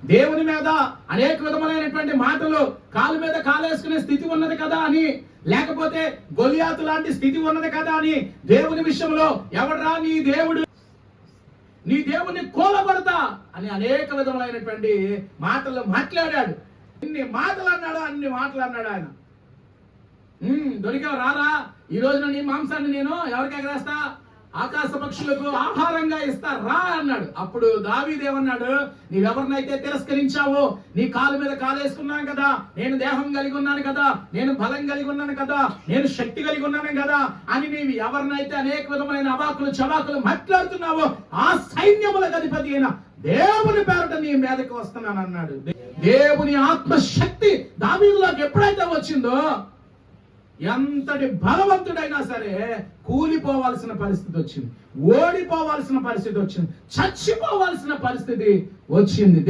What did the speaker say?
దేవుని మీద అనేక విధములైనటువంటి మాటలు కాలు మీద కాలేసుకునే స్థితి ఉన్నది కదా అని, లేకపోతే గొలియాతు లాంటి స్థితి ఉన్నది కదా అని దేవుని విషయంలో ఎవడరా నీ దేవుని కూలగొడతా అని అనేక విధములైనటువంటి మాటలు మాట్లాడాడు. అన్ని మాటలు అన్నాడు ఆయన. దొరికావు రారా, ఈ రోజున నీ మాంసాన్ని నేను ఎవరికి ఎగరేస్తా, ఆకాశ పక్షులకు ఆహారంగా ఇస్తా రా అన్నాడు. అప్పుడు దావీదేమన్నాడు, నీవెవరినైతే తిరస్కరించావో, నీ కాలు మీద కాలేసుకున్నాను కదా, నేను దేహం కలిగి ఉన్నాను కదా, నేను బలం కలిగి ఉన్నాను కదా, నేను శక్తి కలిగి ఉన్నాను కదా అని నీవు ఎవరినైతే అనేక విధమైన అవాకులు చవాకులు మాట్లాడుతున్నావో, ఆ సైన్యములకు అధిపతి అయిన దేవుని పేరట నీ మీదకి వస్తున్నాను అన్నాడు. దేవుని ఆత్మశక్తి దావీదులోకి ఎప్పుడైతే వచ్చిందో, ఎంతటి బలవంతుడైనా సరే కూలిపోవాల్సిన పరిస్థితి వచ్చింది, ఓడిపోవాల్సిన పరిస్థితి వచ్చింది, చచ్చిపోవాల్సిన పరిస్థితి వచ్చింది.